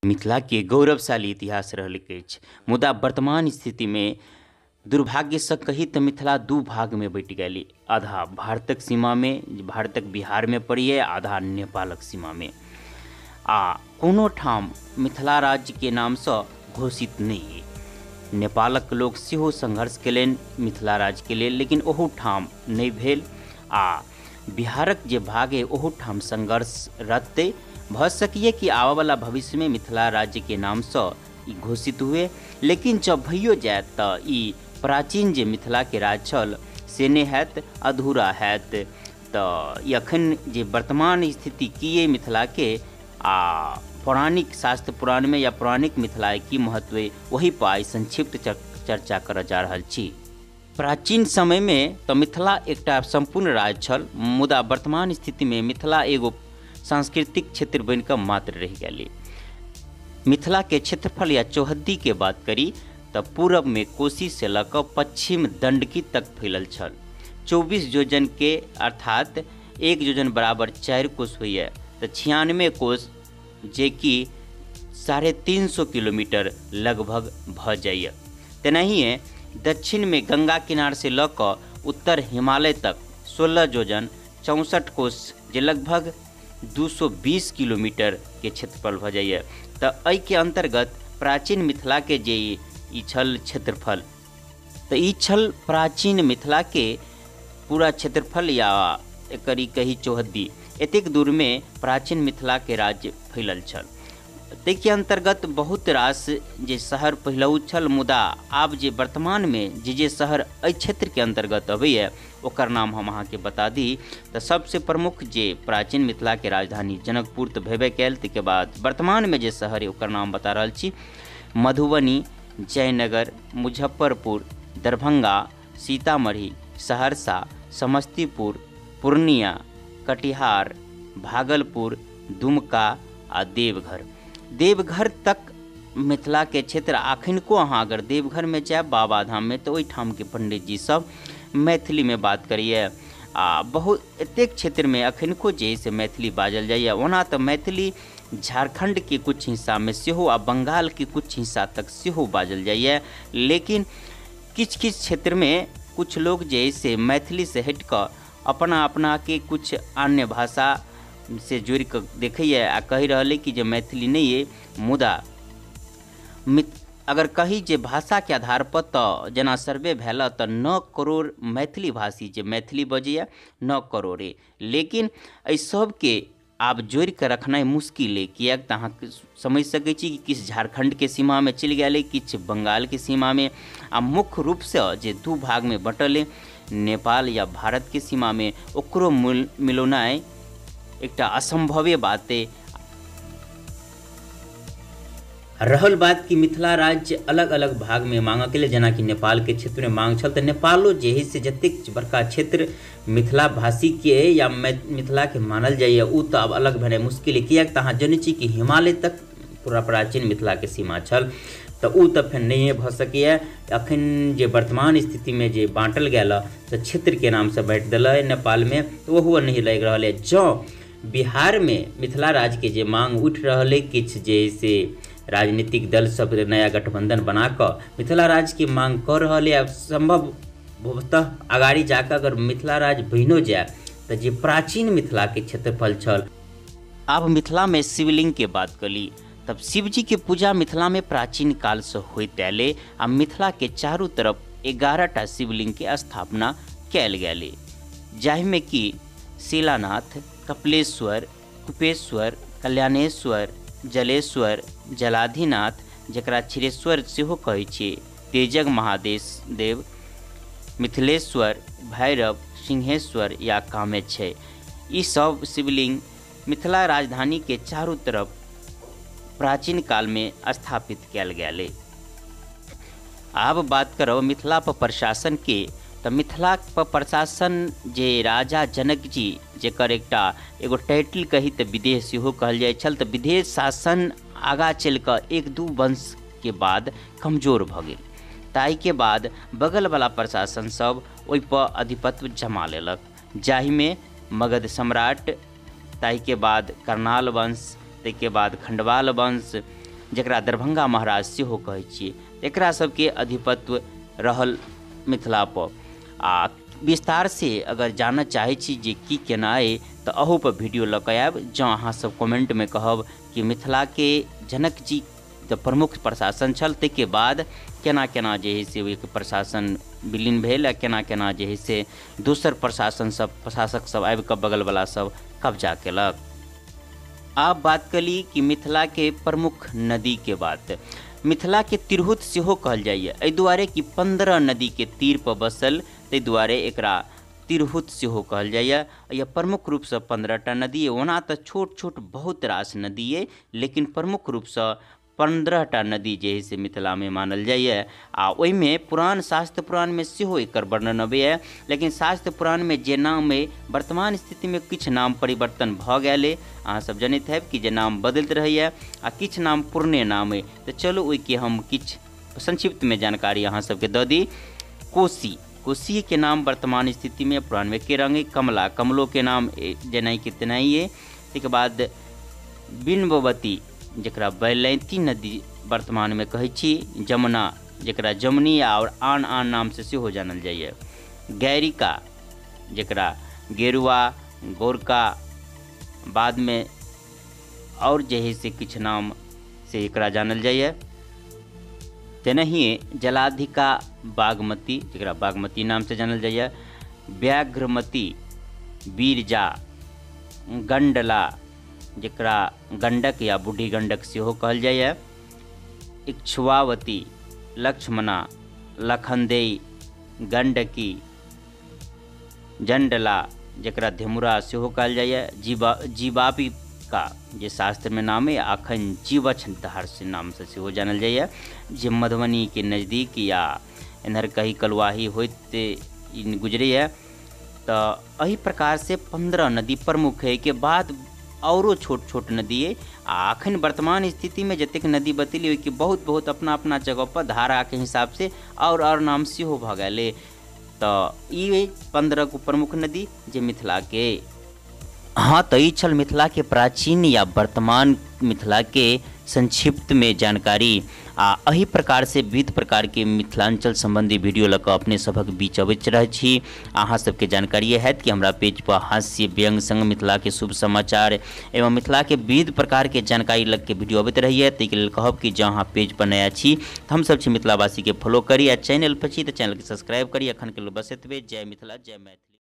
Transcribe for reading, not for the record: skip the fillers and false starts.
मिथिला के गौरवशाली इतिहास रहल अछि, मुदा वर्तमान स्थिति में दुर्भाग्य से कही तो मिथिला दू भाग में बट गई। आधा भारतक सीमा में, भारतक बिहार में पड़िए, आधा नेपालक सीमा में। आ कोनो ठाम मिथिला राज्य के नाम से घोषित नहीं है। नेपालक लोग सेहो संघर्ष केलनि मिथिला राज्य के लिए, लेकिन ओहू ठाम नहीं भेल। आ बिहारक जे भाग है ओहू ठाम संघर्षरत भ सकिए कि आवा वाला भविष्य में मिथिला राज्य के नाम से घोषित हुए। लेकिन जब भइयो जाए तो ई प्राचीन जे मिथिला के राज्य छल से नहीं हैत, अधूरा हैत। तो अखन जे वर्तमान स्थिति किए मिथिला के आ पौराणिक शास्त्र पुराण में या पौराणिक मिथिला की महत्व वही पाई संक्षिप्त चर्चा कर जा रहा छी। प्राचीन समय में तो मिथिला एकटा संपूर्ण राज्य छल, मुदा वर्तमान स्थिति में मिथिला एगो सांस्कृतिक क्षेत्र बनकर मात्र रह गए। मिथिला के क्षेत्रफल या चौहद्दी के बात करी तो पूर्व में कोशी से लकर पश्चिम दंडकी तक फैलल छल। 24 योजन के अर्थात 1 योजन बराबर 4 कोस हुई तो 96 कोस जे कि 350 किलोमीटर लगभग भ जाइए। तेनाहिए दक्षिण में गंगा किनार से लकर उत्तर हिमालय तक 16 योजन 64 कोस जे लगभग 220 किलोमीटर के क्षेत्रफल भ जाइए। तो एहि के अंतर्गत प्राचीन मिथिला के जे ई छल क्षेत्रफल, तो ई छल प्राचीन मिथिला के पूरा क्षेत्रफल या एकरी कही चौहद्दी। एतेक दूर में प्राचीन मिथिला के राज्य फैलल छल। ताहि अंतर्गत बहुत रास जे शहर पहिलहु छल, मुदा आब जे वर्तमान में जे शहर एहि क्षेत्र के अंतर्गत अबैए ओकर नाम हम अहाँके बता दी। तो सबसे प्रमुख जे प्राचीन मिथिला के राजधानी जनकपुर तो भेबे कैल। ताहिके बाद वर्तमान में जे शहर है ओकर नाम बता रहल छी। मधुबनी, जयनगर, मुजफ्फरपुर, दरभंगा, सीतामढ़ी, सहरसा, समस्तीपुर, पूर्णिया, कटिहार, भागलपुर, दुमका आ देवघर। देवघर तक मिथिला के क्षेत्र। अखनको अहाँ अगर देवघर में जाए बाबा धाम में तो ओहिठाम के पंडित जी सब मैथिली में बात करिए। आ बहुत एतेक क्षेत्र में अखनको जे से मैथिली बाजल जाइए। ओना तो मैथिली झारखंड के कुछ हिस्सा में सेहो आ बंगाल के कुछ हिस्सा तक सेहो बाजल जाइए। लेकिन किछ किछ क्षेत्र में कुछ लोग जे से मैथिली से हट कर अपना अपना के कुछ अन्य भाषा से जोड़ कर देखिए आ कही रहे कि जो मैथिली नहीं है। मुदा अगर कही जे भाषा के आधार पर तो जना सर्वे भेल तो 9 करोड़ मैथिली भाषी जे मैथिली बजैए 9 करोड़ है। लेकिन एहि सब के आब जोड़ कर रखना मुश्किल है, किएक तो अहाँ समझ सकै छी कि किस झारखंड के सीमा में चल गए, किछ बंगाल के सीमा में। आ मुख्य रूप से जे दू भाग में बटल है, नेपाल या भारत के सीमा में, ओकरो मिलोनाइ एकटा असंभवे बात है। रहल बात कि मिथिला राज्य अलग अलग भाग में मांग के लिए, जना कि नेपाल के क्षेत्र में मांग छल, तो नेपालो जे है से जतेक बड़का क्षेत्र मिथिला भाषी के या मिथिला के मानल जाइए उ तो अब अलग भेनाइ मुश्किल है। किएक तो अहाँ जनै छी कि हिमालय तक पूरा प्राचीन मिथिला के सीमा छल, तो उ तो फिर नहीं भ सकैए। अखन जे वर्तमान स्थिति में जे बाँटल गेल तो क्षेत्र के नाम से बाँटि दिल नेपाल में, तो ओहो नहीं लग रहा है। जो बिहार में मिथिला राज्य के जे मांग उठ रहा है, किछ जे से राजनीतिक दल सब नया गठबंधन बनाकर मिथिला राज्य की मांग कर रहा है। संभवतः आगाड़ी जाकर अगर मिथिला राज्य बनो जाए तो जे प्राचीन मिथिला के क्षेत्रफल छल। अब मिथिला में शिवलिंग के बात करी तब शिव जी के पूजा मिथिला में प्राचीन काल से होते आले। आ मिथिला के चारों तरफ 11टा शिवलिंग के स्थापना कैल गेले, जाहिमे कि शिलानाथ, कपिलेश्वर, कुपेश्वर, कल्याणेश्वर, जलेश्वर, जलाधिनाथ जकरा क्षीरेश्वर सेहो कहै छै, तेजग महादेव, मिथिलेश्वर, भैरव, सिंहेश्वर या कामेश छै। ई सब शिवलिंग मिथिला राजधानी के चारों तरफ प्राचीन काल में स्थापित कैल गेलै। आब बात करब मिथिला पर प्रशासन के, तो मिथिला पर प्रशासन जे राजा जनक जी जेकर एगो टाइटल कही तो विदेह सेहो कहल जाय छल, तो विदेश शासन आगा चल कर 1-2 वंश के बाद कमजोर भ गेल। ताहि के बाद बगल वाला प्रशासन सब ओहि पर अधिपत्य जमा लेलक, जाहि में मगध सम्राट, ताहि के बाद करनाल वंश, ताहि के बाद खंडवाल वंश जकरा दरभंगा महाराज सेहो कहै छियै। एकरा सबके अधिपत्य रहल मिथिला पर। आ विस्तार से अगर जानऽ चाहै छी जे की केना अइ तऽ अहू पर वीडियो लऽ कऽ आयब। जँ अहाँ सब कमेंट में कहब कि मिथिला के जनक जी तऽ प्रमुख प्रशासन छल, ताहिके बाद केना केना जे है से एक प्रशासन विलीन भेल आ केना केना जे है से दोसर प्रशासक सब आबि कऽ बगलवला सब कब्जा केलक। आब बात कली कि मिथिला के प्रमुख नदी के बात। मिथिला के तिरहुत सेहो कहल जाइए, एहि दुआरे कि 15 नदी के तीर पर बसल, ताहि दुआरे एकरा तिरहुत सेहो कहल जाइए। यह प्रमुख रूप से 15टा नदी है। ओना तऽ छोट छोट बहुत रास नदी है, लेकिन प्रमुख रूप से 15टा नदी जे है से मिथिला में मानल जाइए। आ ओहिमे पुराण शास्त्र पुराण में सेहो एकर वर्णन अबैए, लेकिन शास्त्र पुराण में जे नाम है वर्तमान स्थिति में किछु नाम परिवर्तन भऽ गेल है। अहाँ सब जनैत हैब कि जे नाम बदलैत रहैए आ किछु नाम पुरने नाम है। तऽ चलू ओहिके हम किछु संक्षिप्त में जानकारी अहाँ सबके दऽ दी। कोशी के नाम वर्तमान स्थिति में पुराण में के रंग है। कमला, कमलो के नाम जेनाई के तेनाही है। ताहिके बाद बिन्ववती जकरा बैलैती नदी वर्तमान में कहै छी। जमुना जकरा जमुनी और आन आन नाम से सेहो जानल जाइए। गैरिका जकरा गेरुआ, गोरका, बाद में और जे है से किछु नाम से एकरा जानल जाइए। तेनाहिए जलाधिका बागमती जकरा बागमती नाम से जानल जाइए। व्याघ्रमती, बीरजा, गंडला जकरा गंडक या बूढ़ी गंडक सेहो कहल जाइए। इक्ष्वावती, लक्ष्मणा, लखनदेई, गंडकी, जंडला जकरा धेमुरा सेहो कहल जाइए। जीवाबिका जे शास्त्र में नाम है, अखन जीवछधार से नाम से सेहो जानल जाइए, जे मधुबनी के नज़दीक या एनहर कहीं कलुआही होते गुजरे है। तो एही प्रकार से 15 नदी प्रमुख है। के बाद औरो छोट छोट नदी है। आ अखन वर्तमान स्थिति में जतेक नदी बतेली ओहि के बहुत बहुत अपना अपना जगह पर धारा के हिसाब से और नाम सेहो भऽ गेलै। तो ई 15 गो प्रमुख नदी जे मिथिला के। हाँ, तो ई छल मिथिला के प्राचीन या वर्तमान मिथिला के संक्षिप्त में जानकारी। आ एही प्रकार से विविध प्रकार के मिथिलांचल संबंधी वीडियो लऽ कऽ अपने सभक बीच अबैत रहै छी। अहाँ सबके जानकारी हैत कि हमरा पेज पर हास्य व्यंग संग मिथिला के शुभ समाचार एवं मिथिला के विविध प्रकार के जानकारी लग के वीडियो अबैत रहिए। ताहिके लेल कहब कि जँ अहाँ पेज पर नया छी तऽ हमसब छी मिथिलावासी के फॉलो करी, आ चैनल पर छी तऽ चैनल के सब्सक्राइब करी। अखन के लेल बस एतबे। जय मिथिला, जय मैथिली।